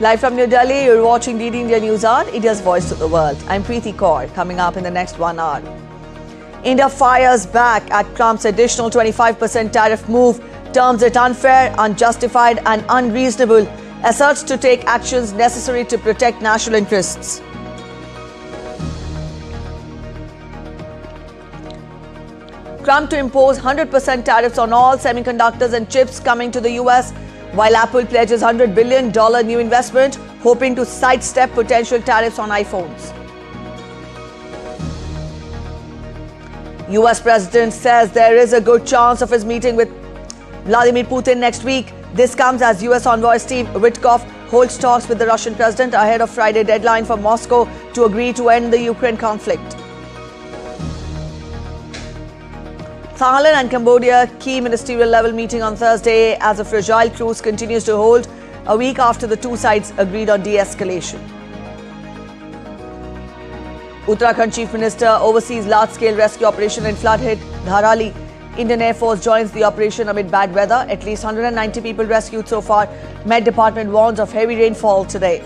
Live from New Delhi, you're watching DD India News Hour, India's voice to the world. I'm Preeti Kaur. Coming up in the next 1 hour. India fires back at Trump's additional 25% tariff move, terms it unfair, unjustified and unreasonable, asserts to take actions necessary to protect national interests. Trump to impose 100% tariffs on all semiconductors and chips coming to the US, while Apple pledges $100 billion new investment, hoping to sidestep potential tariffs on iPhones. US President says there is a good chance of his meeting with Vladimir Putin next week. This comes as US envoy Steve Witkoff holds talks with the Russian president ahead of Friday deadline for Moscow to agree to end the Ukraine conflict. Thailand and Cambodia key ministerial-level meeting on Thursday as a fragile truce continues to hold a week after the two sides agreed on de-escalation. Uttarakhand Chief Minister oversees large-scale rescue operation in flood-hit Dharali. Indian Air Force joins the operation amid bad weather. At least 190 people rescued so far. Met Department warns of heavy rainfall today.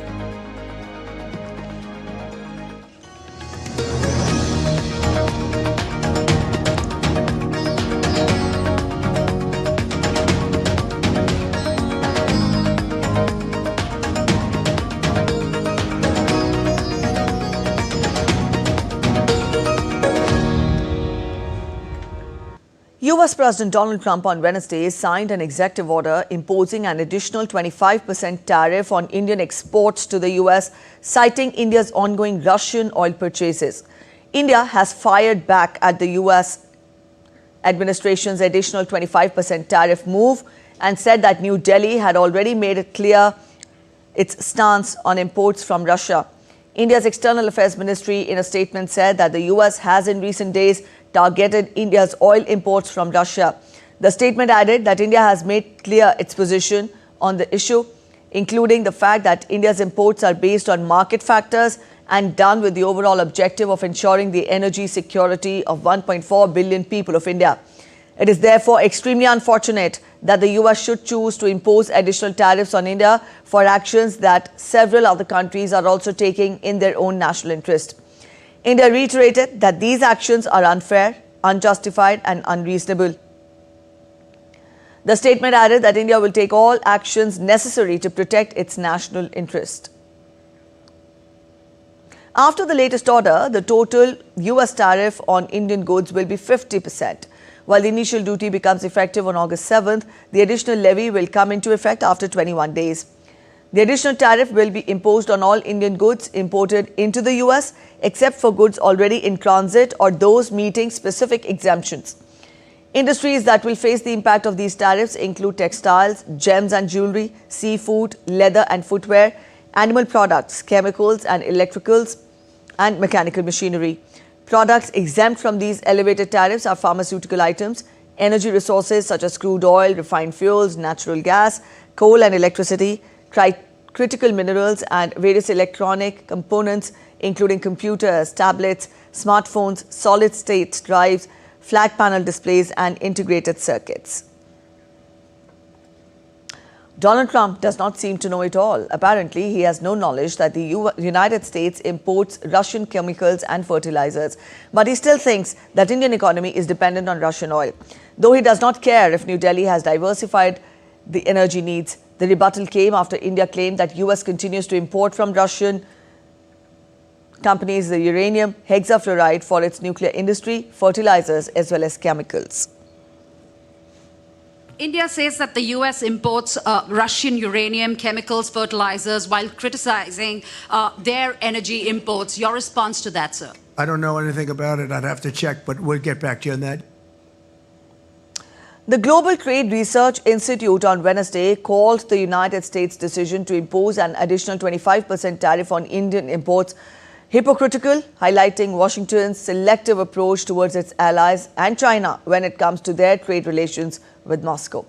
US President Donald Trump on Wednesday signed an executive order imposing an additional 25% tariff on Indian exports to the US, citing India's ongoing Russian oil purchases. India has fired back at the US administration's additional 25% tariff move and said that New Delhi had already made it clear its stance on imports from Russia. India's External Affairs Ministry in a statement said that the US has in recent days targeted India's oil imports from Russia. The statement added that India has made clear its position on the issue, including the fact that India's imports are based on market factors and done with the overall objective of ensuring the energy security of 1.4 billion people of India. It is therefore extremely unfortunate that the US should choose to impose additional tariffs on India for actions that several other countries are also taking in their own national interest. India reiterated that these actions are unfair, unjustified and unreasonable. The statement added that India will take all actions necessary to protect its national interest. After the latest order, the total US tariff on Indian goods will be 50%. While the initial duty becomes effective on August 7th, the additional levy will come into effect after 21 days. The additional tariff will be imposed on all Indian goods imported into the US, except for goods already in transit or those meeting specific exemptions. Industries that will face the impact of these tariffs include textiles, gems and jewelry, seafood, leather and footwear, animal products, chemicals and electricals, and mechanical machinery. Products exempt from these elevated tariffs are pharmaceutical items, energy resources such as crude oil, refined fuels, natural gas, coal and electricity, critical minerals and various electronic components including computers, tablets, smartphones, solid-state drives, flat panel displays and integrated circuits. Donald Trump does not seem to know it all. Apparently, he has no knowledge that the United States imports Russian chemicals and fertilizers. But he still thinks that Indian economy is dependent on Russian oil. Though he does not care if New Delhi has diversified the energy needs. The rebuttal came after India claimed that US continues to import from Russian companies the uranium hexafluoride for its nuclear industry, fertilizers as well as chemicals. India says that the US imports Russian uranium, chemicals, fertilizers while criticizing their energy imports. Your response to that, sir? I don't know anything about it. I'd have to check, but we'll get back to you on that. The Global Trade Research Institute on Wednesday called the United States' decision to impose an additional 25% tariff on Indian imports hypocritical, highlighting Washington's selective approach towards its allies and China when it comes to their trade relations with Moscow.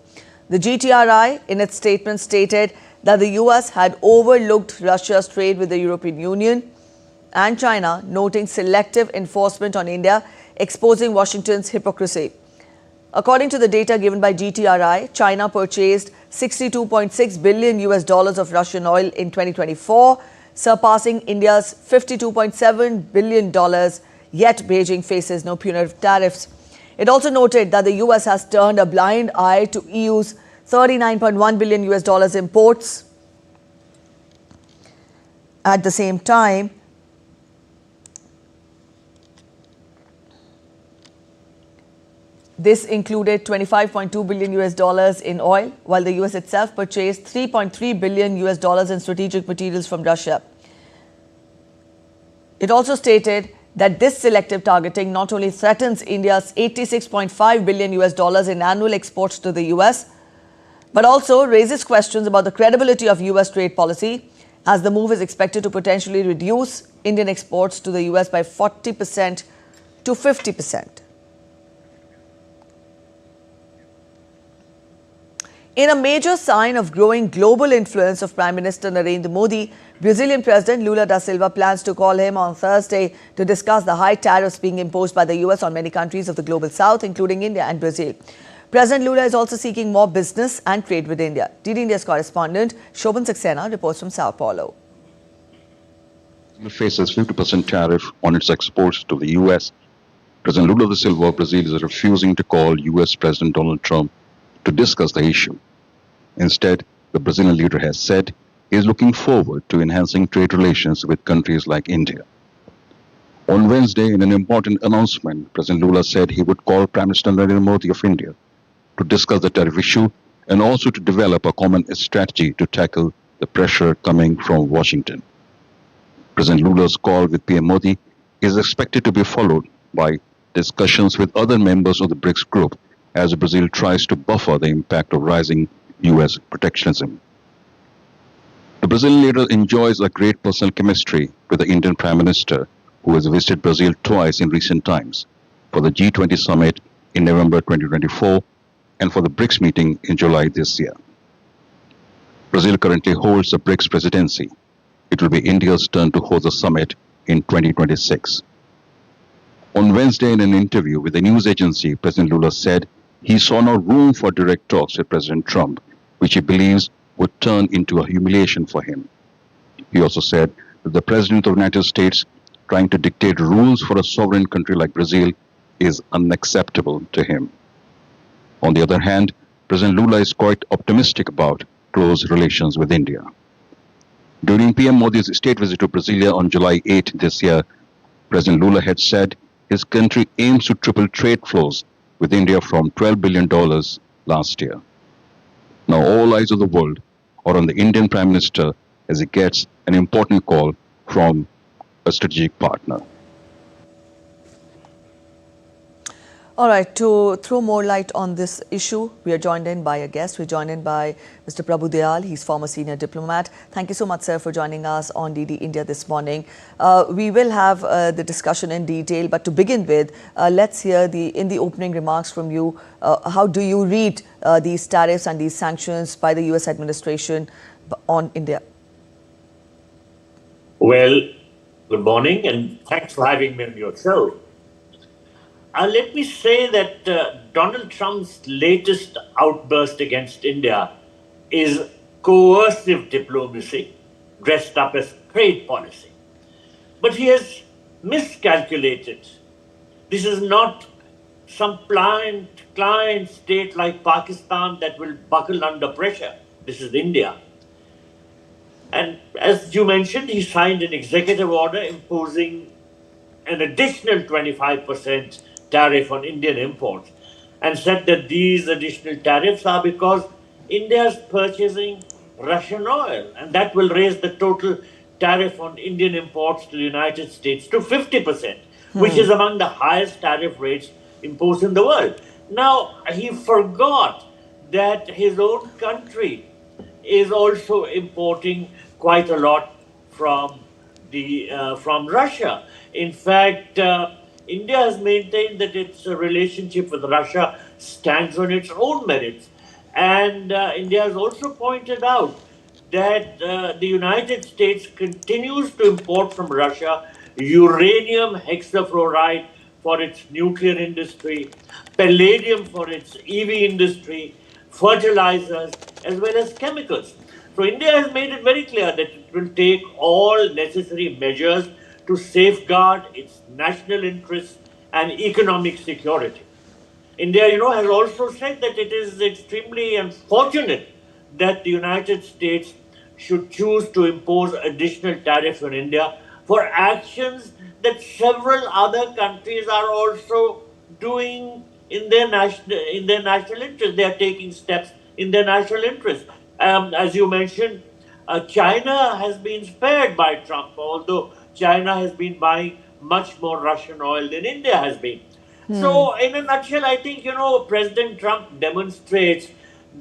The GTRI, in its statement, stated that the US had overlooked Russia's trade with the European Union and China, noting selective enforcement on India, exposing Washington's hypocrisy. According to the data given by GTRI, China purchased $62.6 billion of Russian oil in 2024, surpassing India's $52.7 billion, yet Beijing faces no punitive tariffs. It also noted that the US has turned a blind eye to EU's $39.1 billion imports. At the same time, this included $25.2 billion in oil, while the US itself purchased $3.3 billion in strategic materials from Russia. It also stated that this selective targeting not only threatens India's $86.5 billion in annual exports to the US, but also raises questions about the credibility of US trade policy, as the move is expected to potentially reduce Indian exports to the US by 40% to 50%. In a major sign of growing global influence of Prime Minister Narendra Modi, Brazilian President Lula da Silva plans to call him on Thursday to discuss the high tariffs being imposed by the US on many countries of the global south, including India and Brazil. President Lula is also seeking more business and trade with India. DD India's correspondent Shobhan Saxena reports from Sao Paulo. It faces 50% tariff on its exports to the US. President Lula da Silva of Brazil is refusing to call US President Donald Trump to discuss the issue. Instead, the Brazilian leader has said he is looking forward to enhancing trade relations with countries like India. On Wednesday, in an important announcement, President Lula said he would call Prime Minister Narendra Modi of India to discuss the tariff issue and also to develop a common strategy to tackle the pressure coming from Washington. President Lula's call with PM Modi is expected to be followed by discussions with other members of the BRICS group as Brazil tries to buffer the impact of rising US protectionism. The Brazilian leader enjoys a great personal chemistry with the Indian Prime Minister, who has visited Brazil twice in recent times, for the G20 summit in November 2024 and for the BRICS meeting in July this year. Brazil currently holds the BRICS presidency. It will be India's turn to host the summit in 2026. On Wednesday, in an interview with the news agency, President Lula said he saw no room for direct talks with President Trump, which he believes would turn into a humiliation for him. He also said that the President of the United States trying to dictate rules for a sovereign country like Brazil is unacceptable to him. On the other hand, President Lula is quite optimistic about close relations with India. During PM Modi's state visit to Brasilia on July 8 this year, President Lula had said his country aims to triple trade flows with India from $12 billion last year. Now all eyes of the world are on the Indian Prime Minister as he gets an important call from a strategic partner. All right, to throw more light on this issue, we are joined in by a guest. We're joined in by Mr. Prabhu Dayal. He's former senior diplomat. Thank you so much, sir, for joining us on DD India this morning. We will have the discussion in detail, but to begin with, let's hear in the opening remarks from you. How do you read these tariffs and these sanctions by the US administration on India? Well, good morning, and thanks for having me on your show. Let me say that Donald Trump's latest outburst against India is coercive diplomacy dressed up as trade policy. But he has miscalculated. This is not some client state like Pakistan that will buckle under pressure. This is India. And as you mentioned, he signed an executive order imposing an additional 25% tariff on Indian imports, and said that these additional tariffs are because India is purchasing Russian oil, and that will raise the total tariff on Indian imports to the United States to 50%, which is among the highest tariff rates imposed in the world. Now, he forgot that his own country is also importing quite a lot from Russia. In fact, India has maintained that its relationship with Russia stands on its own merits. And India has also pointed out that the United States continues to import from Russia uranium hexafluoride for its nuclear industry, palladium for its EV industry, fertilizers, as well as chemicals. So India has made it very clear that it will take all necessary measures to safeguard its national interests and economic security. India, has also said that it is extremely unfortunate that the United States should choose to impose additional tariffs on India for actions that several other countries are also doing in their national interest. They are taking steps in their national interest. As you mentioned, China has been spared by Trump, although China has been buying much more Russian oil than India has been. So, in a nutshell, I think, President Trump demonstrates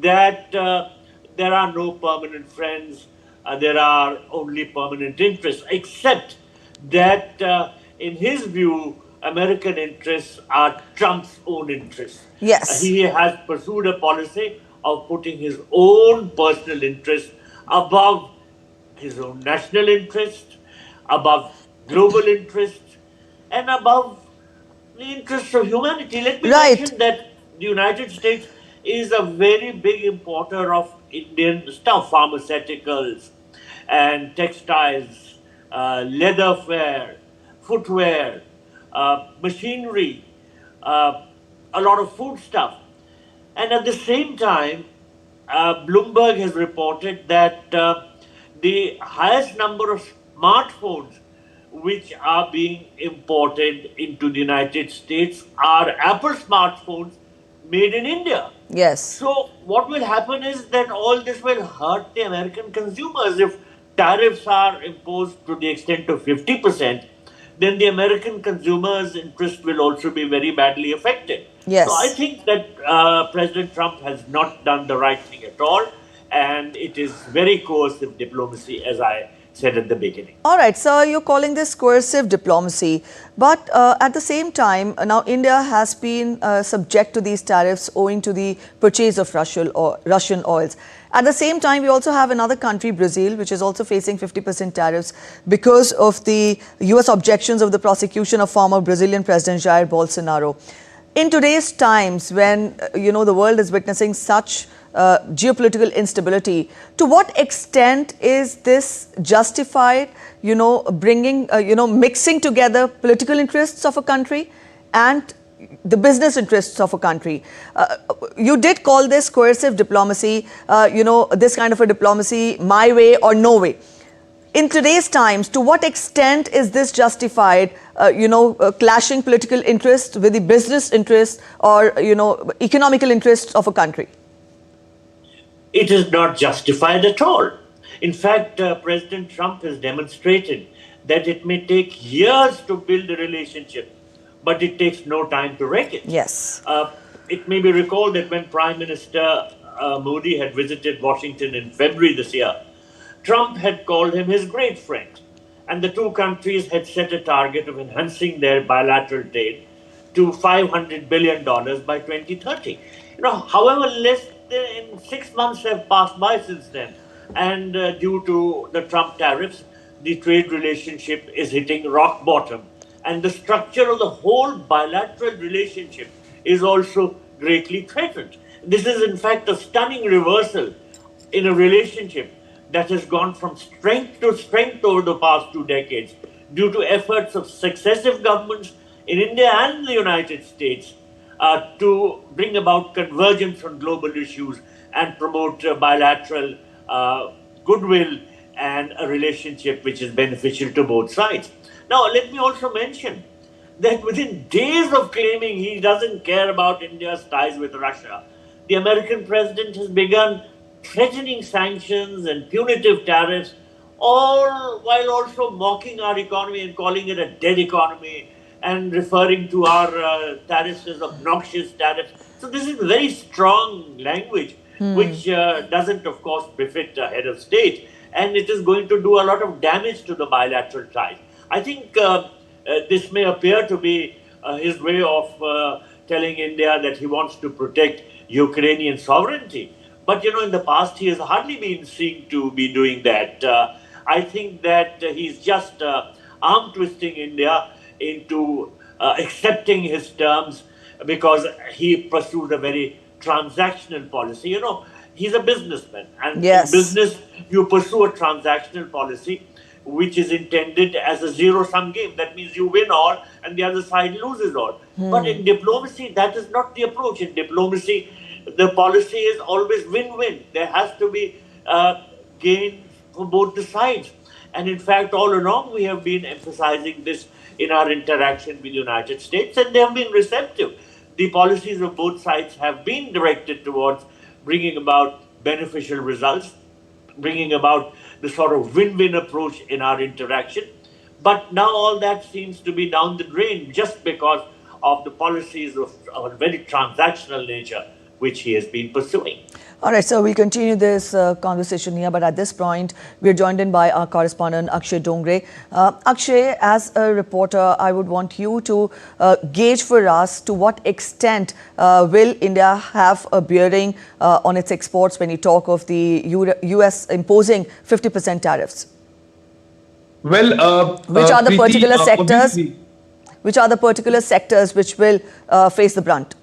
that there are no permanent friends, there are only permanent interests, except that, in his view, American interests are Trump's own interests. Yes. He has pursued a policy of putting his own personal interests above his own national interest, above global interests, and above the interests of humanity. Let me mention that the United States is a very big importer of Indian stuff, pharmaceuticals and textiles, leatherware, footwear, machinery, a lot of food stuff. And at the same time, Bloomberg has reported that the highest number of smartphones which are being imported into the United States are Apple smartphones made in India. Yes. So what will happen is that all this will hurt the American consumers. If tariffs are imposed to the extent of 50%, then the American consumers' interest will also be very badly affected. Yes. So I think that President Trump has not done the right thing at all, and it is very coercive diplomacy, as I said at the beginning. All right, so you're calling this coercive diplomacy, but at the same time, now India has been subject to these tariffs owing to the purchase of Russian oils. At the same time, we also have another country, Brazil, which is also facing 50% tariffs because of the US objections of the prosecution of former Brazilian President Jair Bolsonaro. In today's times, when the world is witnessing such geopolitical instability, to what extent is this justified, bringing, mixing together political interests of a country and the business interests of a country? You did call this coercive diplomacy, this kind of a diplomacy, my way or no way. In today's times, to what extent is this justified, clashing political interests with the business interests or, economical interests of a country? It is not justified at all. In fact, President Trump has demonstrated that it may take years to build a relationship, but it takes no time to wreck it. Yes. It may be recalled that when Prime Minister Modi had visited Washington in February this year, Trump had called him his great friend, and the two countries had set a target of enhancing their bilateral trade to $500 billion by 2030. However, less than 6 months have passed by since then, and due to the Trump tariffs, the trade relationship is hitting rock bottom, and the structure of the whole bilateral relationship is also greatly threatened. This is, in fact, a stunning reversal in a relationship that has gone from strength to strength over the past 2 decades due to efforts of successive governments in India and the United States to bring about convergence on global issues and promote bilateral goodwill and a relationship which is beneficial to both sides. Now, let me also mention that within days of claiming he doesn't care about India's ties with Russia, the American president has begun threatening sanctions and punitive tariffs, all while also mocking our economy and calling it a dead economy and referring to our tariffs as obnoxious tariffs. So this is very strong language, which doesn't, of course, befit a head of state. And it is going to do a lot of damage to the bilateral ties. I think this may appear to be his way of telling India that he wants to protect Ukrainian sovereignty. But, in the past, he has hardly been seen to be doing that. I think that he's just arm twisting India into accepting his terms because he pursued a very transactional policy. he's a businessman. And Yes. in business, you pursue a transactional policy which is intended as a zero-sum game. That means you win all and the other side loses all. But in diplomacy, that is not the approach. In diplomacy, the policy is always win-win. There has to be gain for both the sides. And in fact, all along, we have been emphasizing this in our interaction with the United States, and they have been receptive. The policies of both sides have been directed towards bringing about beneficial results, bringing about the sort of win-win approach in our interaction. But now all that seems to be down the drain just because of the policies of a very transactional nature which he has been pursuing. All right, so we'll continue this conversation here, but at this point, we're joined in by our correspondent Akshay Dongre. Akshay, as a reporter, I would want you to gauge for us to what extent will India have a bearing on its exports when you talk of the US imposing 50% tariffs? Well, which are the Preeti, particular sectors? obviously- Which are the particular sectors which will face the brunt?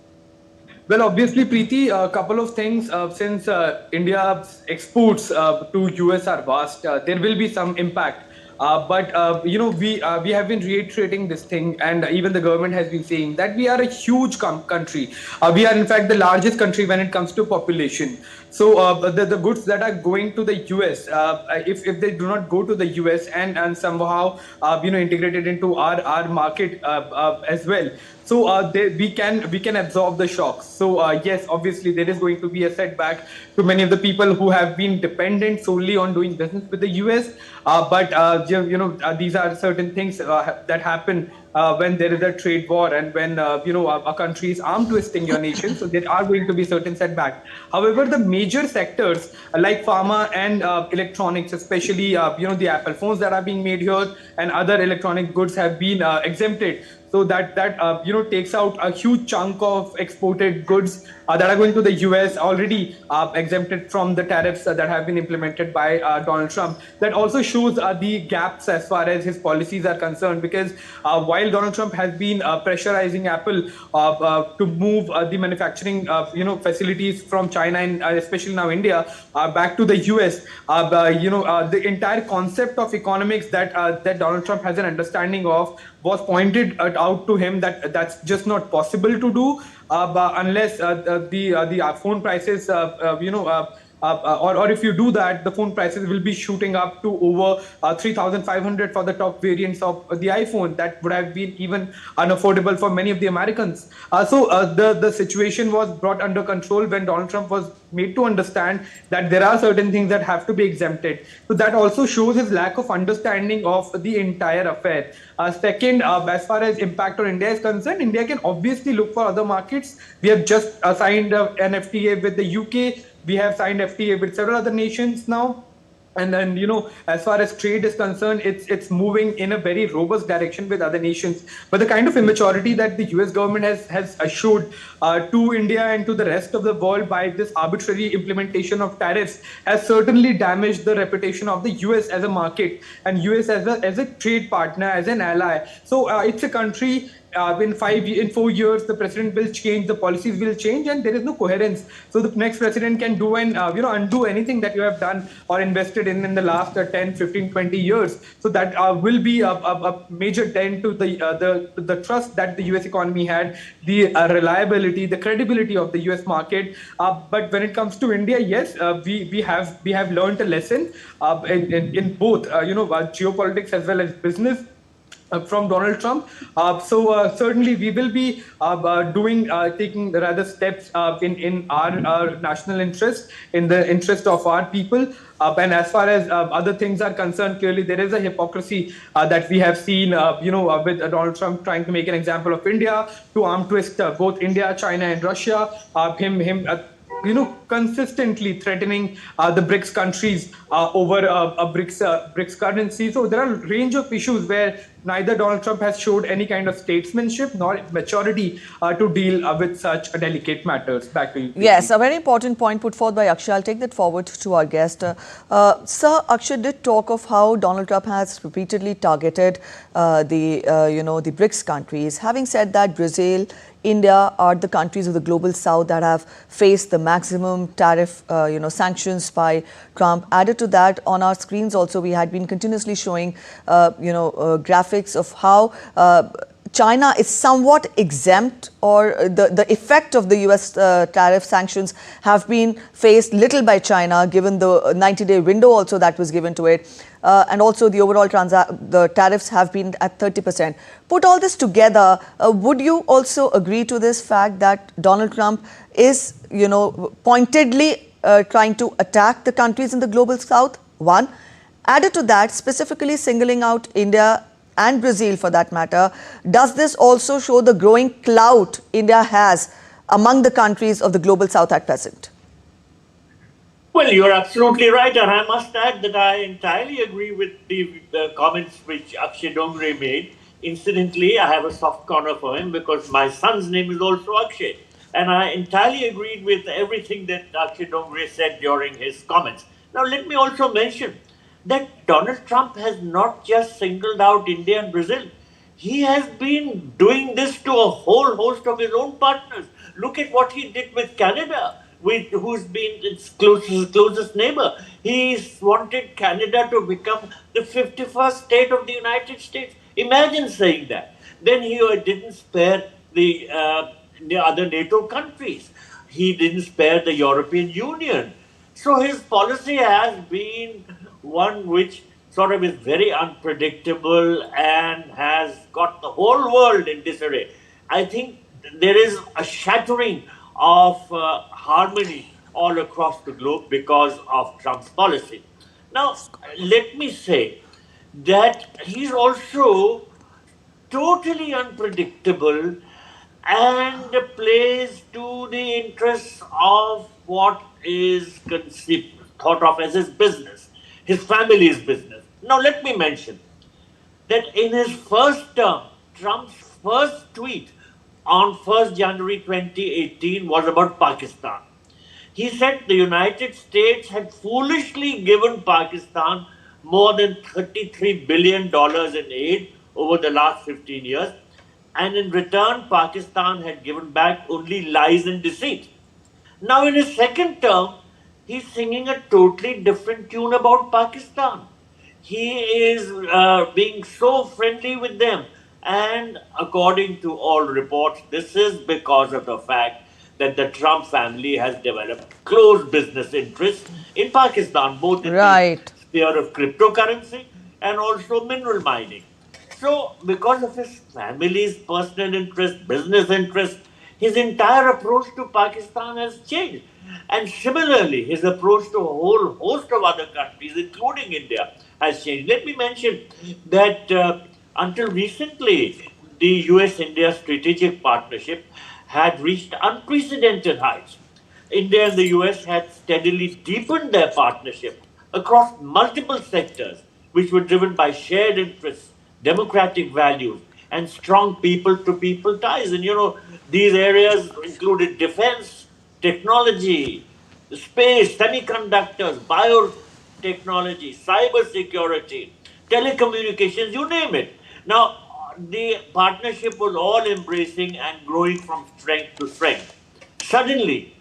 Well, obviously, Preeti, a couple of things. Since India's exports to US are vast, there will be some impact. But we have been reiterating this thing, and even the government has been saying that we are a huge country. We are, in fact, the largest country when it comes to population. So the goods that are going to the US, if they do not go to the US and somehow integrated into our market as well, so we can absorb the shocks. So yes, obviously there is going to be a setback to many of the people who have been dependent solely on doing business with the US. But these are certain things that happen when there is a trade war and when a country is armed twisting your nation. So there are going to be certain setbacks. However, the major sectors like pharma and electronics, especially the Apple phones that are being made here and other electronic goods have been exempted. So that takes out a huge chunk of exported goods that are going to the US already exempted from the tariffs that have been implemented by Donald Trump. That also shows the gaps as far as his policies are concerned, because while Donald Trump has been pressurizing Apple to move the manufacturing facilities from China and especially now India back to the US, the entire concept of economics that Donald Trump has an understanding of was pointed out to him that that's just not possible to do unless the phone prices, or if you do that, the phone prices will be shooting up to over 3,500 for the top variants of the iPhone. That would have been even unaffordable for many of the Americans. So the situation was brought under control when Donald Trump was made to understand that there are certain things that have to be exempted. So that also shows his lack of understanding of the entire affair. Second, as far as impact on India is concerned, India can obviously look for other markets. We have just signed an FTA with the UK. We have signed FTA with several other nations now. And then, as far as trade is concerned, it's moving in a very robust direction with other nations. But the kind of immaturity that the US government has showed to India and to the rest of the world by this arbitrary implementation of tariffs has certainly damaged the reputation of the US as a market and US as a trade partner, as an ally. So it's a country. In 4 years, the president will change, the policies will change, and there is no coherence. So the next president can do and undo anything that you have done or invested in the last 10, 15, 20 years. So that will be a major dent to the trust that the US economy had, the reliability, the credibility of the US market. But when it comes to India, yes, we have learned a lesson in both geopolitics as well as business from Donald Trump. So certainly we will be taking rather steps in our national interest, in the interest of our people. And as far as other things are concerned, clearly there is a hypocrisy that we have seen, with Donald Trump trying to make an example of India, to arm twist both India, China, and Russia. Consistently threatening the BRICS countries over a BRICS currency. So there are a range of issues where neither Donald Trump has showed any kind of statesmanship nor maturity to deal with such delicate matters. Back to you. Yes, a very important point put forth by Akshay. I'll take that forward to our guest. Sir, Akshay did talk of how Donald Trump has repeatedly targeted the BRICS countries. Having said that, Brazil, India are the countries of the global south that have faced the maximum maximum tariff, sanctions by Trump. Added to that, on our screens also, we had been continuously showing, graphics of how China is somewhat exempt, or the effect of the US tariff sanctions have been faced little by China, given the 90-day window also that was given to it. And also the overall the tariffs have been at 30%. Put all this together, would you also agree to this fact that Donald Trump is, pointedly trying to attack the countries in the global south? One. Added to that, specifically singling out India and Brazil for that matter, does this also show the growing clout India has among the countries of the global south at present? Well, you're absolutely right, and I must add that I entirely agree with the comments which Akshay Dongre made. Incidentally, I have a soft corner for him because my son's name is also Akshay, and I entirely agreed with everything that Akshay Dongre said during his comments. Now, let me also mention that Donald Trump has not just singled out India and Brazil. He has been doing this to a whole host of his own partners. Look at what he did with Canada, who's been its closest neighbor. He's wanted Canada to become the 51st state of the United States. Imagine saying that. Then he didn't spare the other NATO countries. He didn't spare the European Union. So his policy has been one which sort of is very unpredictable and has got the whole world in disarray. I think there is a shattering of harmony all across the globe because of Trump's policy. Now, let me say that he's also totally unpredictable and plays to the interests of what is thought of as his business, his family's business. Now, let me mention that in his first term, Trump's first tweet on 1st January 2018 was about Pakistan. He said the United States had foolishly given Pakistan more than $33 billion in aid over the last 15 years, and in return, Pakistan had given back only lies and deceit. Now, in his second term, he's singing a totally different tune about Pakistan. He is being so friendly with them. And according to all reports, this is because of the fact that the Trump family has developed close business interests in Pakistan, both in the sphere of cryptocurrency and also mineral mining. So, because of his family's personal interest, business interest, his entire approach to Pakistan has changed. And similarly, his approach to a whole host of other countries, including India, has changed. Let me mention that until recently, the US-India strategic partnership had reached unprecedented heights. India and the US had steadily deepened their partnership across multiple sectors, which were driven by shared interests, democratic values, and strong people-to-people ties. And these areas included defense, technology, space, semiconductors, biotechnology, cybersecurity, telecommunications, you name it. Now, the partnership was all embracing and growing from strength to strength. Suddenly,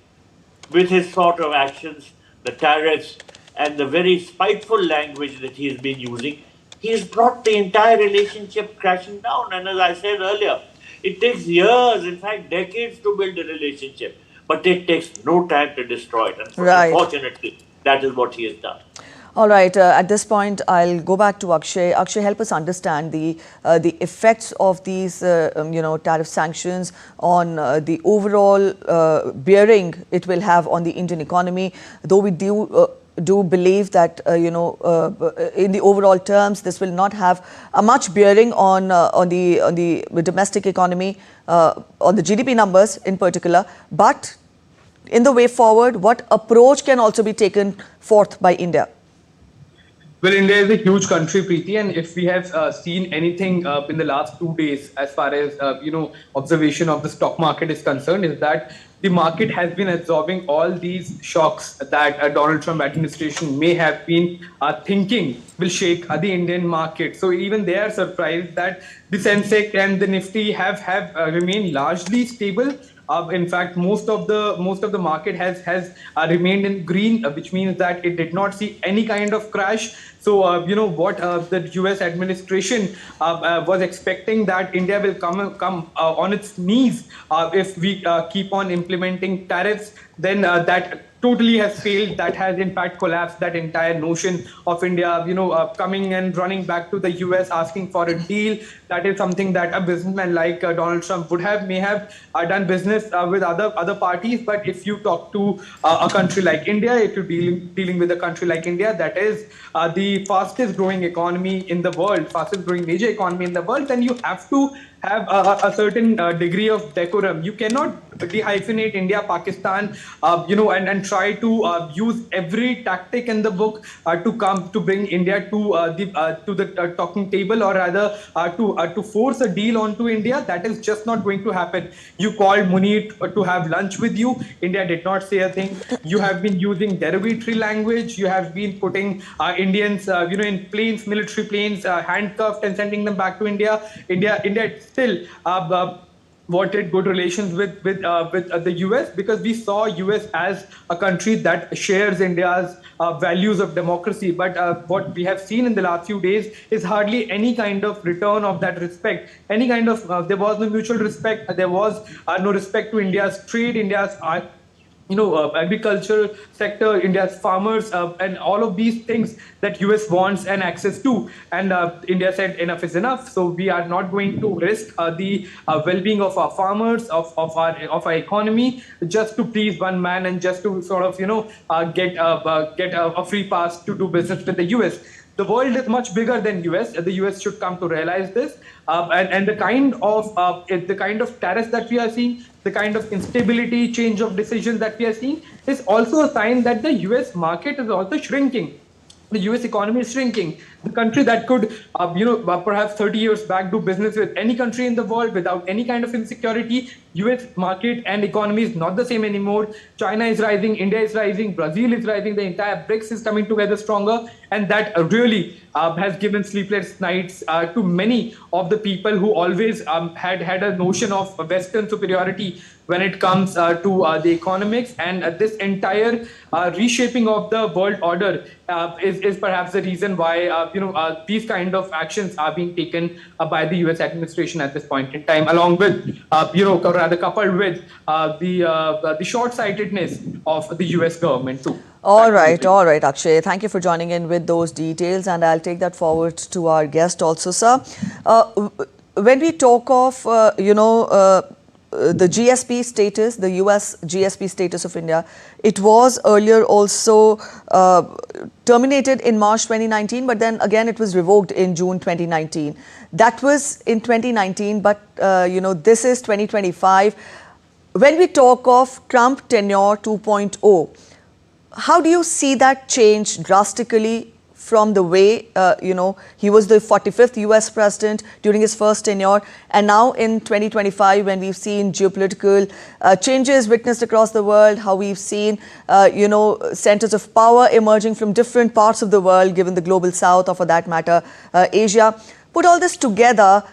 with his sort of actions, the tariffs, and the very spiteful language that he has been using, he has brought the entire relationship crashing down. And as I said earlier, it takes years, in fact, decades to build a relationship, but it takes no time to destroy it. And unfortunately, that is what he has done. All right. At this point, I'll go back to Akshay. Akshay, help us understand the effects of these, tariff sanctions on the overall bearing it will have on the Indian economy. Though we do believe that in the overall terms, this will not have a much bearing on the domestic economy, on the GDP numbers in particular. But in the way forward, what approach can also be taken forth by India? Well, India is a huge country, Preeti, and if we have seen anything in the last 2 days, as far as observation of the stock market is concerned, is that the market has been absorbing all these shocks that Donald Trump administration may have been thinking will shake the Indian market. So even they are surprised that the Sensex and the Nifty have remained largely stable In fact, most of the market has remained in green, which means that it did not see any kind of crash. So what the U.S. administration was expecting, that India will come on its knees if we keep on implementing tariffs, then that totally has failed. That has in fact collapsed that entire notion of India, coming and running back to the US asking for a deal. That is something that a businessman like Donald Trump may have done business with other parties. But if you talk to a country like India, if you're dealing with a country like India, that is the fastest growing economy in the world, fastest growing major economy in the world, then you have to have a certain degree of decorum. You cannot dehyphenate India, Pakistan, and try to use every tactic in the book to bring India to the talking table, or rather to force a deal onto India. That is just not going to happen. You called Munir to have lunch with you. India did not say a thing. You have been using derogatory language. You have been putting Indians, in planes, military planes, handcuffed and sending them back to India. India still wanted good relations with the US, because we saw US as a country that shares India's values of democracy. But what we have seen in the last few days is hardly any kind of return of that respect. Any kind of there was no mutual respect. There was no respect to India's trade, India's agricultural sector, India's farmers, and all of these things that US wants and access to. And India said enough is enough. So we are not going to risk the well-being of our farmers, of our economy, just to please one man and just to sort of get a free pass to do business with the US. The world is much bigger than US. The US should come to realize this. And the kind of tariffs that we are seeing, the kind of instability, change of decisions that we are seeing, is also a sign that the US market is also shrinking. The US economy is shrinking. The country that could, perhaps 30 years back do business with any country in the world without any kind of insecurity, US market and economy is not the same anymore. China is rising, India is rising, Brazil is rising, the entire BRICS is coming together stronger. And that really has given sleepless nights to many of the people who always had a notion of Western superiority when it comes to the economics. And this entire reshaping of the world order is perhaps the reason why these kind of actions are being taken by the US administration at this point in time, along with, rather coupled with the short-sightedness of the US government too. All right, Akshay. Thank you for joining in with those details, and I'll take that forward to our guest also, sir. When we talk of, the GSP status, the US GSP status of India, it was earlier also terminated in March 2019, but then again it was revoked in June 2019. That was in 2019, but this is 2025. When we talk of Trump tenure 2.0, how do you see that change drastically from the way, he was the 45th US president during his first tenure, and now in 2025, when we've seen geopolitical changes witnessed across the world, how we've seen, centers of power emerging from different parts of the world, given the global south, or for that matter, Asia. Put all this together,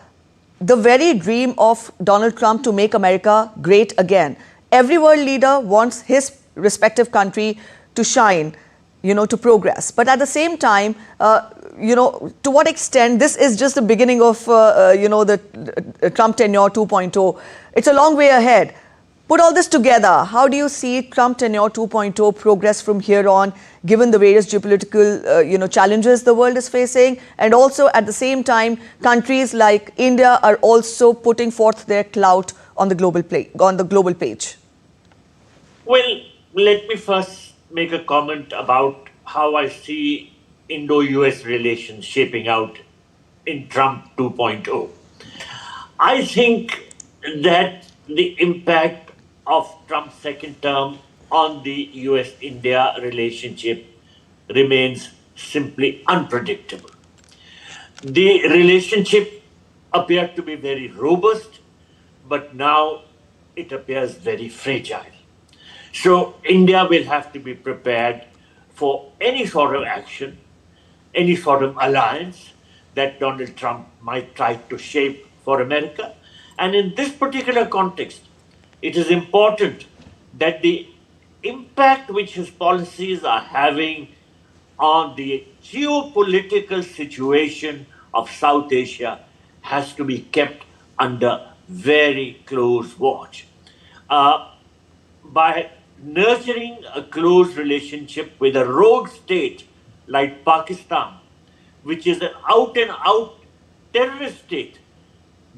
the very dream of Donald Trump to make America great again. Every world leader wants his respective country to shine, to progress. But at the same time, to what extent this is just the beginning of, the Trump tenure 2.0. It's a long way ahead. Put all this together, how do you see Trump tenure 2.0 progress from here on, given the various geopolitical, challenges the world is facing, and also at the same time, countries like India are also putting forth their clout on the global page? Well, let me first make a comment about how I see Indo-US relations shaping out in Trump 2.0. I think that the impact of Trump's second term on the US-India relationship remains simply unpredictable. The relationship appeared to be very robust, but now it appears very fragile. So India will have to be prepared for any sort of action, any sort of alliance that Donald Trump might try to shape for America. And in this particular context, it is important that the impact which his policies are having on the geopolitical situation of South Asia has to be kept under very close watch. By nurturing a close relationship with a rogue state like Pakistan, which is an out and out terrorist state,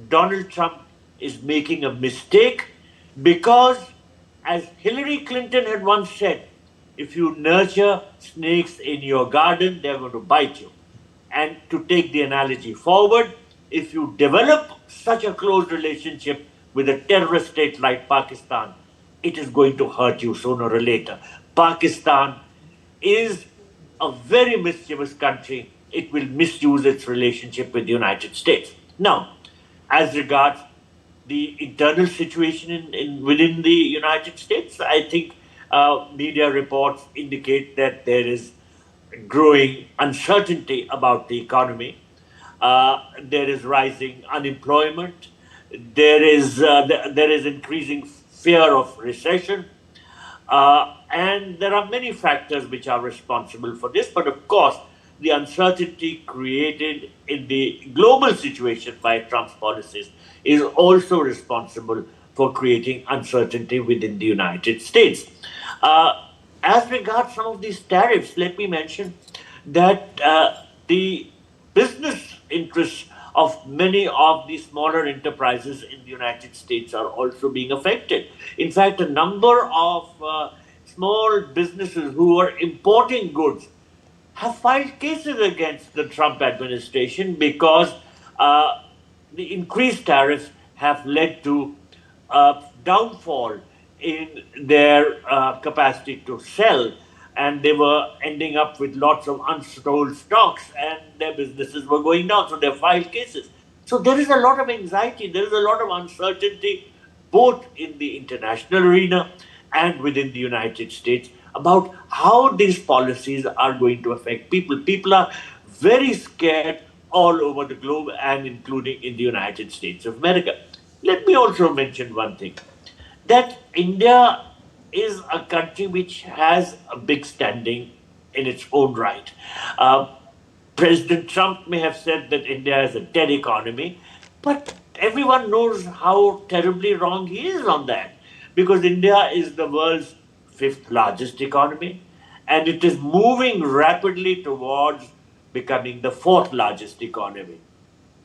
Donald Trump is making a mistake because, as Hillary Clinton had once said, if you nurture snakes in your garden, they're going to bite you. And to take the analogy forward, if you develop such a close relationship with a terrorist state like Pakistan, it is going to hurt you sooner or later. Pakistan is a very mischievous country. It will misuse its relationship with the United States. Now, as regards the internal situation within the United States, I think media reports indicate that there is growing uncertainty about the economy. There is rising unemployment. There is increasing fear of recession. And there are many factors which are responsible for this. But of course, the uncertainty created in the global situation by Trump's policies is also responsible for creating uncertainty within the United States. As regards some of these tariffs, let me mention that the business interests of many of the smaller enterprises in the United States are also being affected. In fact, a number of small businesses who are importing goods have filed cases against the Trump administration because the increased tariffs have led to a downfall in their capacity to sell, and they were ending up with lots of unsold stocks and their businesses were going down, so they filed cases. So there is a lot of anxiety, there is a lot of uncertainty, both in the international arena and within the United States, about how these policies are going to affect people. People are very scared all over the globe and including in the United States of America. Let me also mention one thing, that India is a country which has a big standing in its own right. President Trump may have said that India is a dead economy, but everyone knows how terribly wrong he is on that, because India is the world's fifth largest economy, and it is moving rapidly towards becoming the fourth largest economy.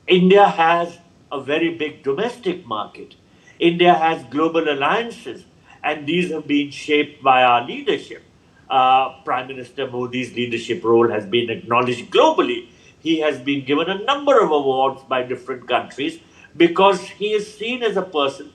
India has a very big domestic market. India has global alliances, and these have been shaped by our leadership. Prime Minister Modi's leadership role has been acknowledged globally. He has been given a number of awards by different countries because he is seen as a person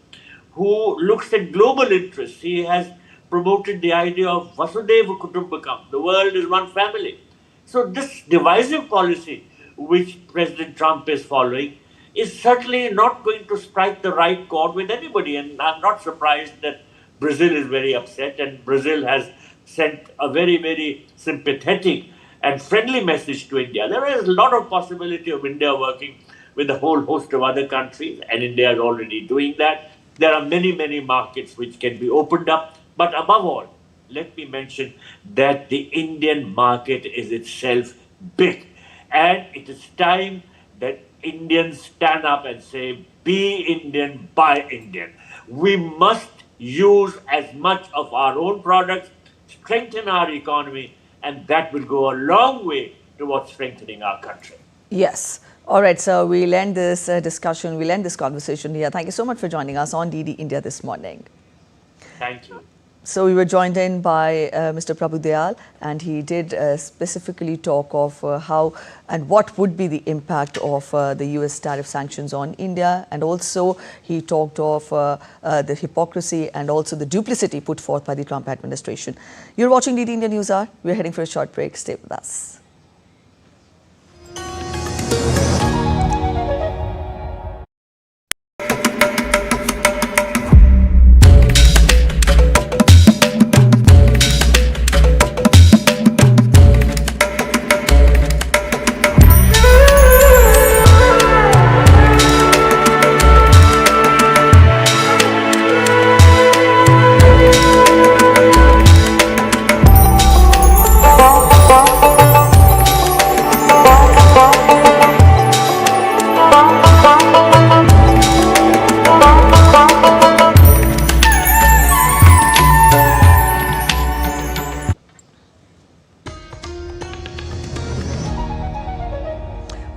who looks at global interests. He has promoted the idea of Vasudhaiva Kutumbakam, the world is one family. So this divisive policy which President Trump is following is certainly not going to strike the right chord with anybody. And I'm not surprised that Brazil is very upset, and Brazil has sent a very, very sympathetic and friendly message to India. There is a lot of possibility of India working with a whole host of other countries, and India is already doing that. There are many, many markets which can be opened up. But above all, let me mention that the Indian market is itself big. And it is time that Indians stand up and say, be Indian, buy Indian. We must use as much of our own products, strengthen our economy, and that will go a long way towards strengthening our country. Yes. All right, so we'll end this discussion, we'll end this conversation here. Thank you so much for joining us on DD India this morning. Thank you. So we were joined in by Mr. Prabhu Dayal, and he did specifically talk of how and what would be the impact of the US tariff sanctions on India, and also he talked of the hypocrisy and also the duplicity put forth by the Trump administration. You're watching DD India News Hour. We're heading for a short break. Stay with us.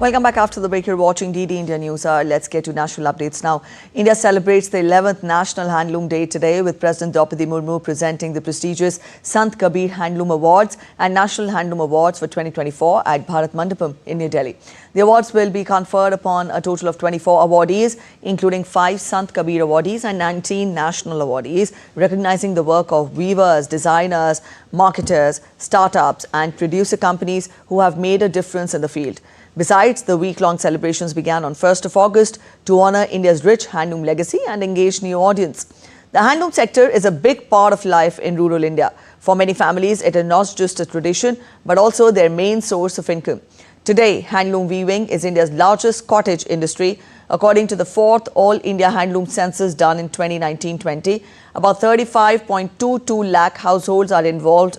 Welcome back after the break. You're watching DD India News Hour. Let's get to national updates now. India celebrates the 11th National Handloom Day today with President Draupadi Murmu presenting the prestigious Sant Kabir Handloom Awards and National Handloom Awards for 2024 at Bharat Mandapam in New Delhi. The awards will be conferred upon a total of 24 awardees, including 5 Sant Kabir awardees and 19 national awardees, recognizing the work of weavers, designers, marketers, startups and producer companies who have made a difference in the field. Besides, the week-long celebrations began on 1st of August to honour India's rich handloom legacy and engage new audience. The handloom sector is a big part of life in rural India. For many families, it is not just a tradition, but also their main source of income. Today, handloom weaving is India's largest cottage industry. According to the 4th All India Handloom Census done in 2019-20, about 35.22 lakh households are involved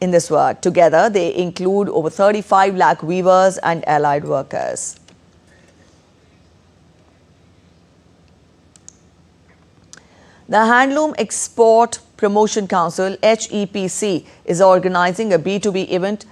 in this work. Together, they include over 35 lakh weavers and allied workers. The Handloom Export Promotion Council, HEPC, is organising a B2B event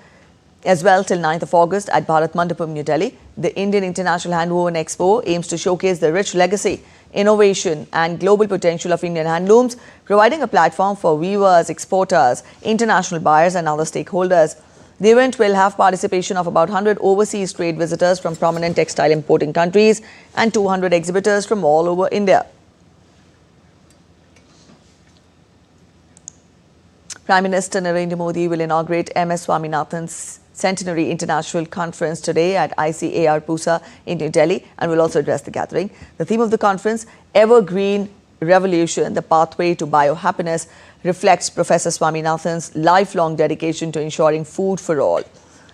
as well till 9th of August at Bharat Mandapam, New Delhi. The Indian International Handloom Expo aims to showcase the rich legacy, innovation and global potential of Indian handlooms, providing a platform for weavers, exporters, international buyers and other stakeholders. The event will have participation of about 100 overseas trade visitors from prominent textile importing countries and 200 exhibitors from all over India. Prime Minister Narendra Modi will inaugurate MS Swaminathan's Centenary International Conference today at ICAR Pusa in New Delhi and will also address the gathering. The theme of the conference, Evergreen Revolution, the Pathway to Biohappiness, reflects Professor Swaminathan's lifelong dedication to ensuring food for all.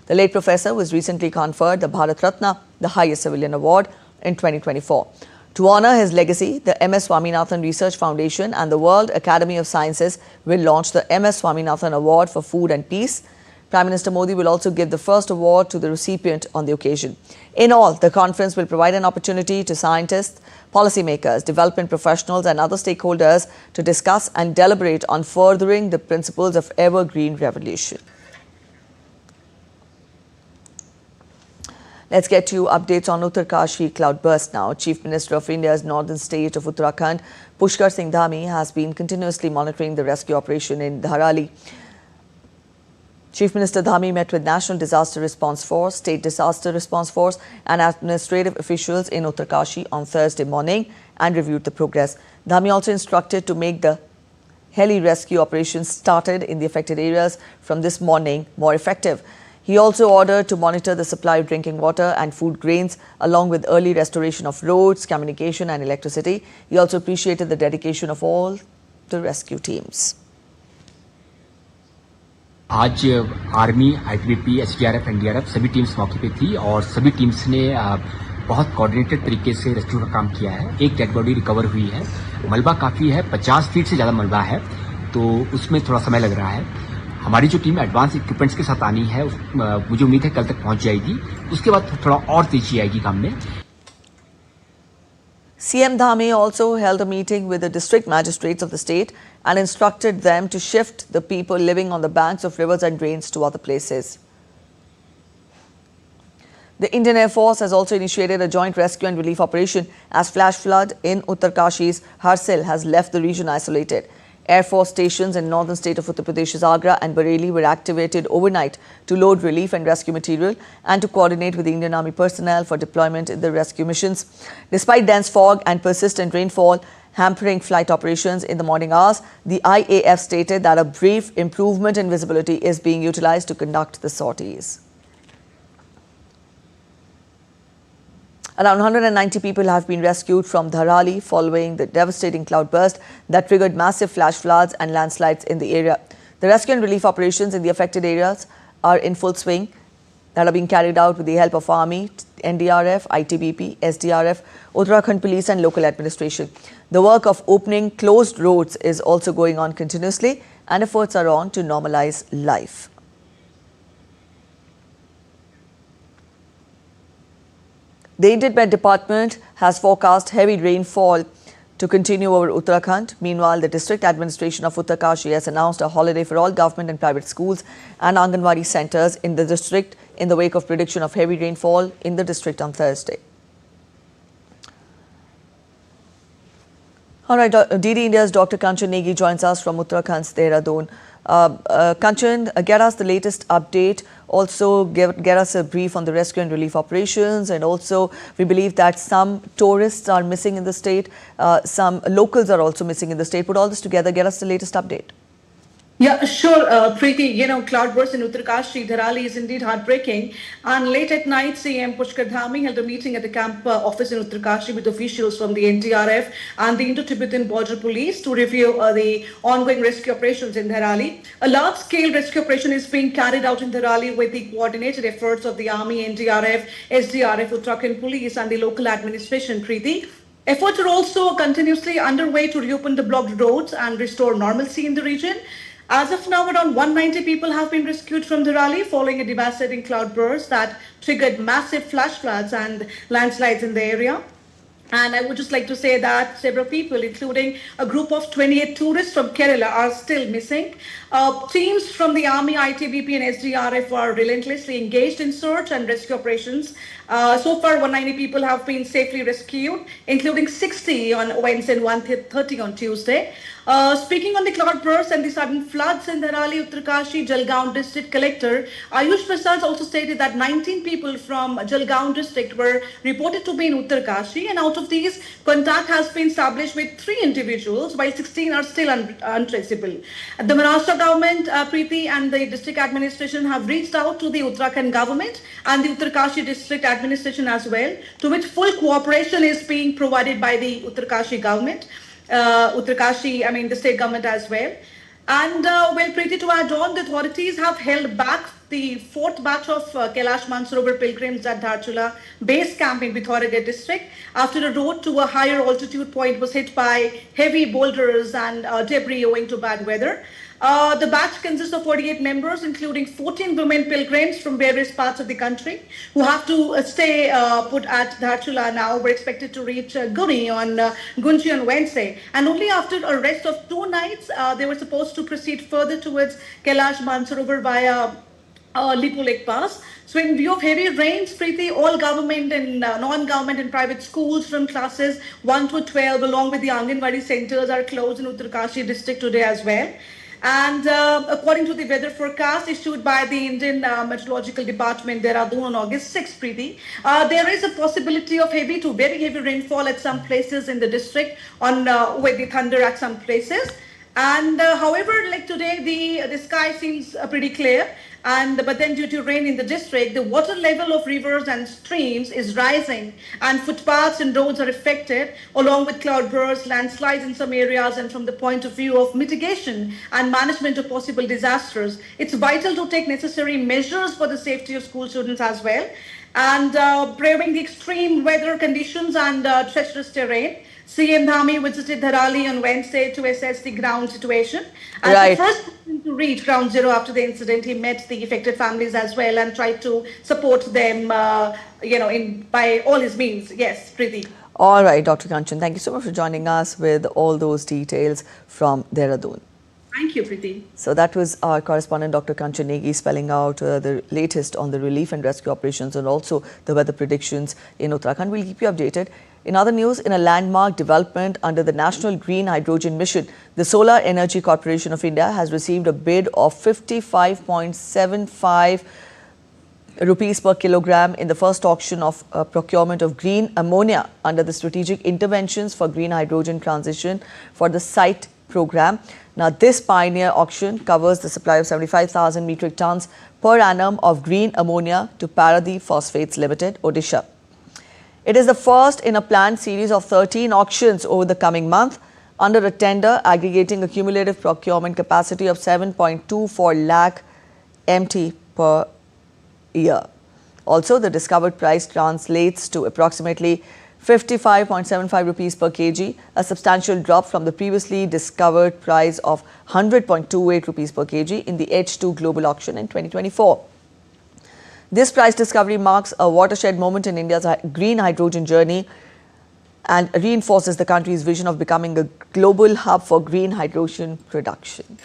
The late professor was recently conferred the Bharat Ratna, the highest civilian award, in 2024. To honour his legacy, the MS Swaminathan Research Foundation and the World Academy of Sciences will launch the MS Swaminathan Award for Food and Peace. Prime Minister Modi will also give the first award to the recipient on the occasion. In all, the conference will provide an opportunity to scientists, policymakers, development professionals and other stakeholders to discuss and deliberate on furthering the principles of Evergreen Revolution. Let's get to updates on Uttarkashi Cloudburst now. Chief Minister of India's northern state of Uttarakhand, Pushkar Singh Dhami, has been continuously monitoring the rescue operation in Dharali. Chief Minister Dhami met with National Disaster Response Force, State Disaster Response Force and administrative officials in Uttarkashi on Thursday morning and reviewed the progress. Dhami also instructed to make the heli rescue operations started in the affected areas from this morning more effective. He also ordered to monitor the supply of drinking water and food grains along with early restoration of roads, communication and electricity. He also appreciated the dedication of all the rescue teams. आज army, ITBP, SDRF, NDRF सभी teams मौके पे थी और सभी teams ने बहुत coordinated तरीके से रेस्क्यू का काम किया है। एक डेड बॉडी रिकवर हुई है। मलबा काफी है, 50 फीट से ज्यादा मलबा है, तो उसमें थोड़ा समय लग रहा है। हमारी जो टीम एडवांस इक्विपमेंट्स के साथ आनी है, मुझे उम्मीद है कल तक पहुंच जाएगी। उसके बाद थोड़ा और तेजी आएगी काम में। CM Dhami also held a meeting with the district magistrates of the state and instructed them to shift the people living on the banks of rivers and drains to other places. The Indian Air Force has also initiated a joint rescue and relief operation as flash flood in Uttarkashi's Harsil has left the region isolated. Air Force stations in northern state of Uttar Pradesh's Agra and Bareilly were activated overnight to load relief and rescue material and to coordinate with the Indian Army personnel for deployment in the rescue missions. Despite dense fog and persistent rainfall hampering flight operations in the morning hours, the IAF stated that a brief improvement in visibility is being utilized to conduct the sorties. Around 190 people have been rescued from Dharali following the devastating cloudburst that triggered massive flash floods and landslides in the area. The rescue and relief operations in the affected areas are in full swing that are being carried out with the help of Army, NDRF, ITBP, SDRF, Uttarakhand Police and local administration. The work of opening closed roads is also going on continuously and efforts are on to normalize life. The Indian Met Department has forecast heavy rainfall to continue over Uttarakhand. Meanwhile, the district administration of Uttarkashi has announced a holiday for all government and private schools and Anganwadi centres in the district in the wake of prediction of heavy rainfall in the district on Thursday. All right, DD India's Dr. Kanchan Negi joins us from Uttarakhand's Dehradun. Kanchan, get us the latest update. Also, get us a brief on the rescue and relief operations. And also, we believe that some tourists are missing in the state. Some locals are also missing in the state. Put all this together, get us the latest update. Yeah, sure, Preeti. Cloudburst in Uttarkashi, Dharali is indeed heartbreaking. And late at night, CM Pushkar Dhami held a meeting at the camp office in Uttarkashi with officials from the NDRF and the Indo-Tibetan Border Police to review the ongoing rescue operations in Dharali. A large-scale rescue operation is being carried out in Dharali with the coordinated efforts of the Army, NDRF, SDRF, Uttarakhand Police and the local administration, Preeti. Efforts are also continuously underway to reopen the blocked roads and restore normalcy in the region. As of now, around 190 people have been rescued from Dharali following a devastating cloudburst that triggered massive flash floods and landslides in the area. And I would just like to say that several people, including a group of 28 tourists from Kerala, are still missing. Teams from the Army, ITBP and SDRF are relentlessly engaged in search and rescue operations. So far, 190 people have been safely rescued, including 60 on Wednesday and 130 on Tuesday. Speaking on the cloudburst and the sudden floods in Dharali, Uttarkashi, Jalgaon district collector Ayush Prasad also stated that 19 people from Jalgaon district were reported to be in Uttarkashi, and out of these, contact has been established with 3 individuals, while 16 are still untraceable. The Maharashtra government, Preeti, and the district administration have reached out to the Uttarakhand government and the Uttarkashi district administration as well, to which full cooperation is being provided by the Uttarkashi government. The state government as well. And Preeti, to add on, the authorities have held back the 4th batch of Kailash Mansarovar pilgrims at Dharchula base camp in Pithoragarh district after the road to a higher altitude point was hit by heavy boulders and debris owing to bad weather. The batch consists of 48 members, including 14 women pilgrims from various parts of the country who have to stay put at Dharchula now. We're expected to reach Gunji on Wednesday. And only after a rest of 2 nights, they were supposed to proceed further towards Kailash Mansarovar via Lipu Lake Pass. So in view of heavy rains, Preeti, all government and non-government and private schools from classes 1 to 12 along with the Anganwadi centers are closed in Uttarkashi district today as well. And according to the weather forecast issued by the Indian Meteorological Department, Dehradun on August 6, Preeti, there is a possibility of heavy to very heavy rainfall at some places in the district with the thunder at some places. And however, like today, the sky seems pretty clear. But then due to rain in the district, the water level of rivers and streams is rising and footpaths and roads are affected along with cloudbursts, landslides in some areas. And from the point of view of mitigation and management of possible disasters, it's vital to take necessary measures for the safety of school students as well. And braving the extreme weather conditions and treacherous terrain, CM Dhami visited Dharali on Wednesday to assess the ground situation. As the first person to reach ground zero after the incident, he met the affected families as well and tried to support them, by all his means. Yes, Preeti. All right, Dr. Kanchan, thank you so much for joining us with all those details from Dehradun. Thank you, Preeti. So that was our correspondent, Dr. Kanchan Negi, spelling out the latest on the relief and rescue operations and also the weather predictions in Uttarakhand. We'll keep you updated. In other news, in a landmark development under the National Green Hydrogen Mission, the Solar Energy Corporation of India has received a bid of 55.75 rupees per kilogram in the first auction of procurement of green ammonia under the Strategic Interventions for Green Hydrogen Transition for the SITE program. Now, this pioneer auction covers the supply of 75,000 metric tons per annum of green ammonia to Paradip Phosphates Limited, Odisha. It is the first in a planned series of 13 auctions over the coming month under a tender aggregating a cumulative procurement capacity of 7.24 lakh MT per year. Also, the discovered price translates to approximately 55.75 rupees per kg, a substantial drop from the previously discovered price of 100.28 rupees per kg in the H2 global auction in 2024. This price discovery marks a watershed moment in India's green hydrogen journey and reinforces the country's vision of becoming a global hub for green hydrogen production.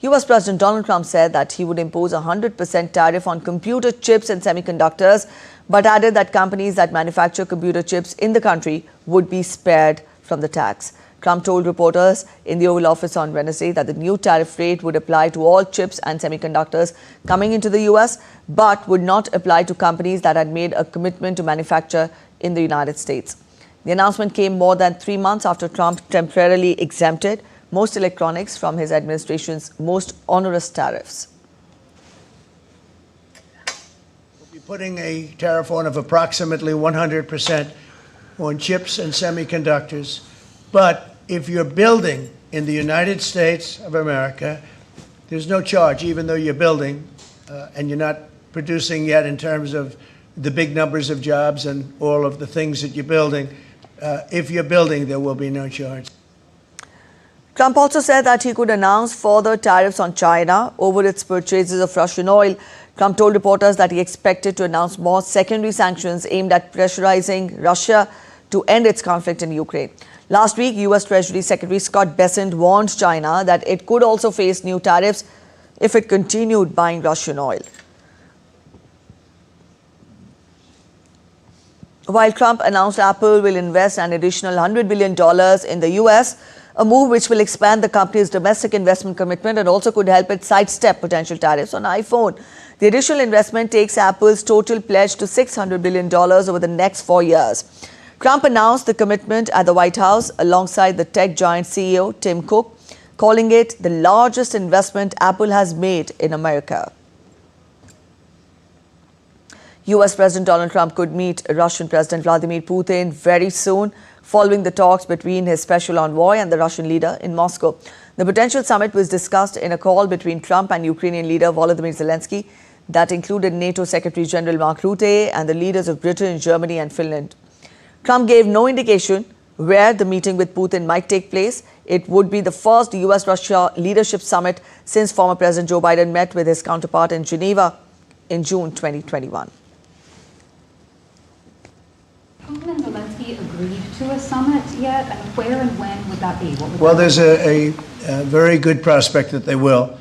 US President Donald Trump said that he would impose a 100% tariff on computer chips and semiconductors, but added that companies that manufacture computer chips in the country would be spared from the tax. Trump told reporters in the Oval Office on Wednesday that the new tariff rate would apply to all chips and semiconductors coming into the US, but would not apply to companies that had made a commitment to manufacture in the United States. The announcement came more than 3 months after Trump temporarily exempted most electronics from his administration's most onerous tariffs. We'll be putting a tariff on of approximately 100% on chips and semiconductors. But if you're building in the United States of America, there's no charge, even though you're building and you're not producing yet in terms of the big numbers of jobs and all of the things that you're building. If you're building, there will be no charge. Trump also said that he could announce further tariffs on China over its purchases of Russian oil. Trump told reporters that he expected to announce more secondary sanctions aimed at pressurizing Russia to end its conflict in Ukraine. Last week, U.S. Treasury Secretary Scott Bessent warned China that it could also face new tariffs if it continued buying Russian oil. While Trump announced Apple will invest an additional $100 billion in the U.S., a move which will expand the company's domestic investment commitment and also could help it sidestep potential tariffs on iPhone. The additional investment takes Apple's total pledge to $600 billion over the next 4 years. Trump announced the commitment at the White House alongside the tech giant CEO Tim Cook, calling it the largest investment Apple has made in America. US President Donald Trump could meet Russian President Vladimir Putin very soon, following the talks between his special envoy and the Russian leader in Moscow. The potential summit was discussed in a call between Trump and Ukrainian leader Volodymyr Zelensky that included NATO Secretary General Mark Rutte and the leaders of Britain, Germany and Finland. Trump gave no indication where the meeting with Putin might take place. It would be the first US-Russia leadership summit since former President Joe Biden met with his counterpart in Geneva in June 2021. Putin and Zelensky agreed to a summit yet? And where and when would that be? Well, there's a very good prospect that they will.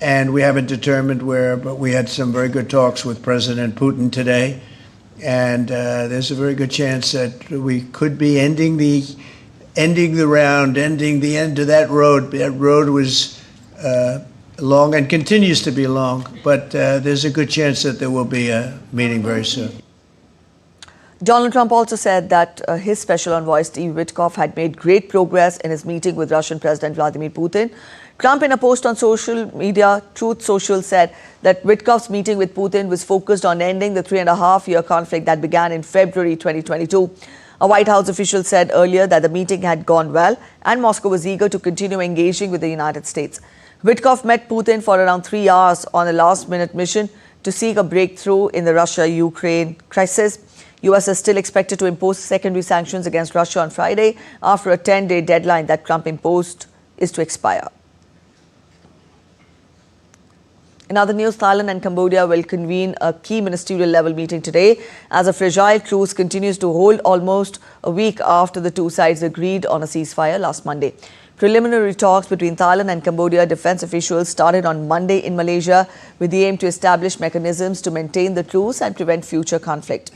And we haven't determined where, but we had some very good talks with President Putin today. And there's a very good chance that we could be ending the round, ending the end of that road. That road was long and continues to be long, but there's a good chance that there will be a meeting very soon. Donald Trump also said that his special envoy Steve Witkoff had made great progress in his meeting with Russian President Vladimir Putin. Trump, in a post on social media, Truth Social, said that Witkoff's meeting with Putin was focused on ending the 3.5-year conflict that began in February 2022. A White House official said earlier that the meeting had gone well and Moscow was eager to continue engaging with the United States. Witkoff met Putin for around 3 hours on a last-minute mission to seek a breakthrough in the Russia-Ukraine crisis. US is still expected to impose secondary sanctions against Russia on Friday after a 10-day deadline that Trump imposed is to expire. In other news, Thailand and Cambodia will convene a key ministerial-level meeting today as a fragile truce continues to hold almost a week after the two sides agreed on a ceasefire last Monday. Preliminary talks between Thailand and Cambodia defense officials started on Monday in Malaysia with the aim to establish mechanisms to maintain the truce and prevent future conflict.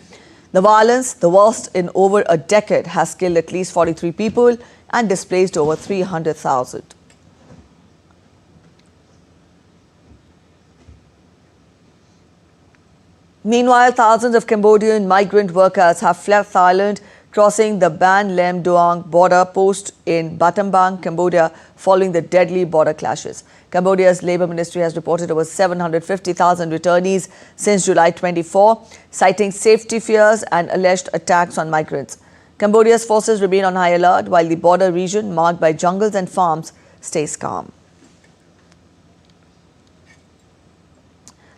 The violence, the worst in over a decade, has killed at least 43 people and displaced over 300,000. Meanwhile, thousands of Cambodian migrant workers have fled Thailand, crossing the Ban Lem Duong border post in Battambang, Cambodia, following the deadly border clashes. Cambodia's Labour Ministry has reported over 750,000 returnees since July 24, citing safety fears and alleged attacks on migrants. Cambodia's forces remain on high alert while the border region, marked by jungles and farms, stays calm.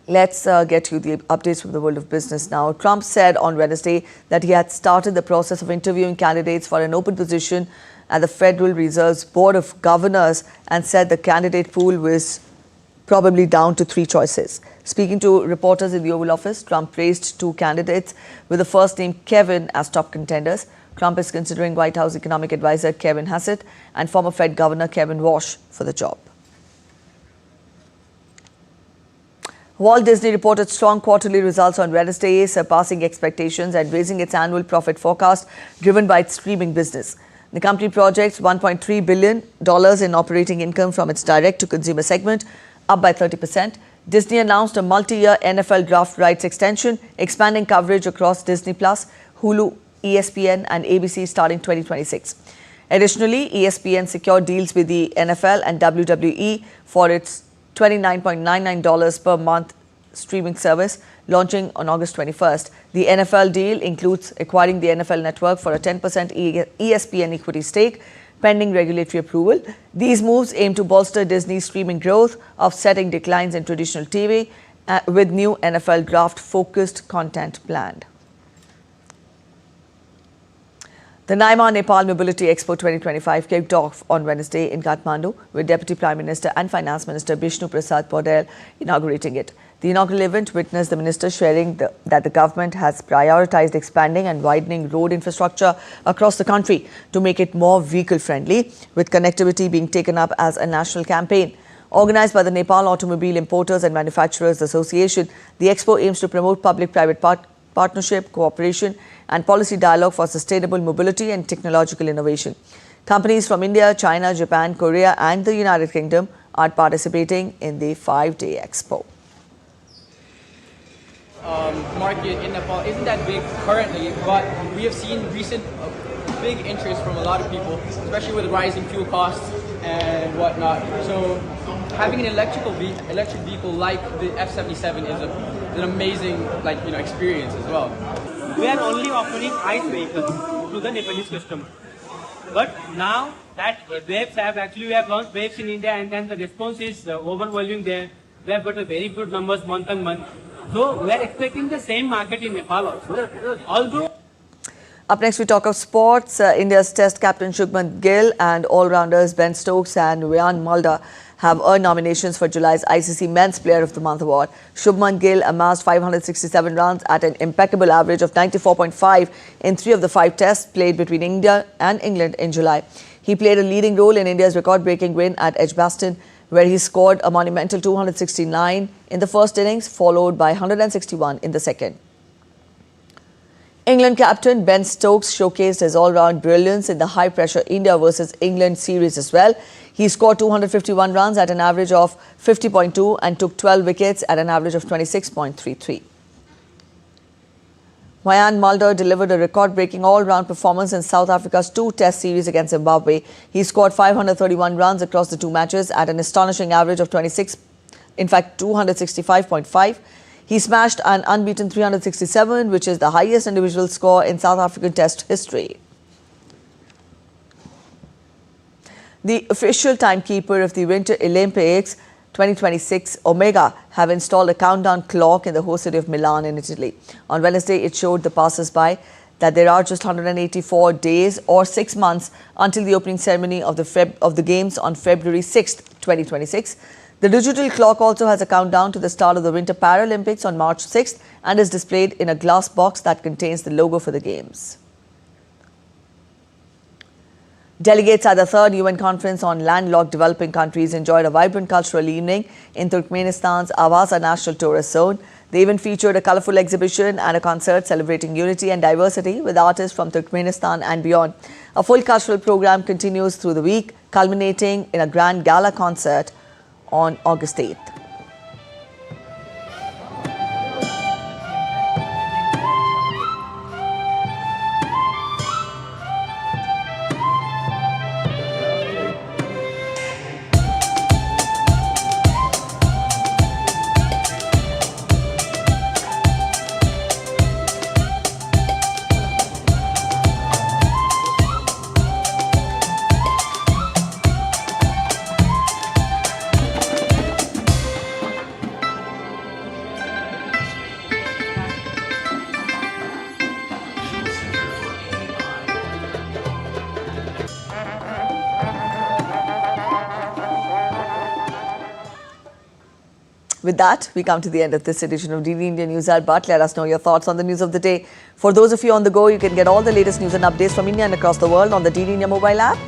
Let's get you the updates from the world of business now. Trump said on Wednesday that he had started the process of interviewing candidates for an open position at the Federal Reserve's Board of Governors and said the candidate pool was probably down to 3 choices. Speaking to reporters in the Oval Office, Trump praised 2 candidates with the first name Kevin as top contenders. Trump is considering White House economic advisor Kevin Hassett and former Fed Governor Kevin Walsh for the job. Walt Disney reported strong quarterly results on Wednesday, surpassing expectations and raising its annual profit forecast, driven by its streaming business. The company projects $1.3 billion in operating income from its direct-to-consumer segment, up by 30%. Disney announced a multi-year NFL draft rights extension, expanding coverage across Disney+, Hulu, ESPN and ABC starting 2026. Additionally, ESPN secured deals with the NFL and WWE for its $29.99 per month streaming service, launching on August 21st. The NFL deal includes acquiring the NFL network for a 10% ESPN equity stake, pending regulatory approval. These moves aim to bolster Disney's streaming growth, offsetting declines in traditional TV, with new NFL draft-focused content planned. The Naima Nepal Mobility Expo 2025 kicked off on Wednesday in Kathmandu, with Deputy Prime Minister and Finance Minister Bishnu Prasad Paudel inaugurating it. The inaugural event witnessed the minister sharing that the government has prioritized expanding and widening road infrastructure across the country to make it more vehicle-friendly, with connectivity being taken up as a national campaign. Organized by the Nepal Automobile Importers and Manufacturers Association, the expo aims to promote public-private partnership, cooperation and policy dialogue for sustainable mobility and technological innovation. Companies from India, China, Japan, Korea and the United Kingdom are participating in the 5-day expo. Market in Nepal isn't that big currently, but we have seen recent big interest from a lot of people, especially with rising fuel costs and whatnot. So having an electric vehicle like the F-77 is an amazing experience as well. We are only offering ICE vehicles to the Nepalese customer. But now that waves we have launched waves in India, and then the response is overwhelming there. We have got a very good numbers month on month. So we are expecting the same market in Nepal also. Although up next, we talk of sports. India's Test captain Shubman Gill and all-rounders Ben Stokes and Wayan Mulder have earned nominations for July's ICC Men's Player of the Month award. Shubman Gill amassed 567 runs at an impeccable average of 94.5 in 3 of the 5 tests played between India and England in July. He played a leading role in India's record-breaking win at Edgbaston, where he scored a monumental 269 in the first innings, followed by 161 in the second. England captain Ben Stokes showcased his all-round brilliance in the high-pressure India versus England series as well. He scored 251 runs at an average of 50.2 and took 12 wickets at an average of 26.33. Wayan Mulder delivered a record-breaking all-round performance in South Africa's 2-test series against Zimbabwe. He scored 531 runs across the 2 matches at an astonishing average of 265.5. He smashed an unbeaten 367, which is the highest individual score in South African Test history. The official timekeeper of the Winter Olympics 2026, Omega, have installed a countdown clock in the host city of Milan in Italy. On Wednesday, it showed the passers-by that there are just 184 days or 6 months until the opening ceremony of the Games on February 6th, 2026. The digital clock also has a countdown to the start of the Winter Paralympics on March 6th and is displayed in a glass box that contains the logo for the Games. Delegates at the 3rd UN Conference on Landlocked Developing Countries enjoyed a vibrant cultural evening in Turkmenistan's Avasa National Tourist Zone. The event featured a colourful exhibition and a concert celebrating unity and diversity with artists from Turkmenistan and beyond. A full cultural program continues through the week, culminating in a grand gala concert on August 8th. With that, we come to the end of this edition of DD India News Hour, but let us know your thoughts on the news of the day. For those of you on the go, you can get all the latest news and updates from India and across the world on the DD India mobile app.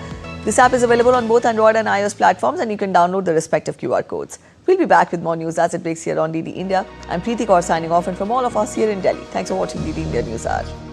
This app is available on both Android and iOS platforms, and you can download the respective QR codes. We'll be back with more news as it breaks here on DD India. I'm Preeti Kaur signing off, and from all of us here in Delhi, thanks for watching DD India News Hour.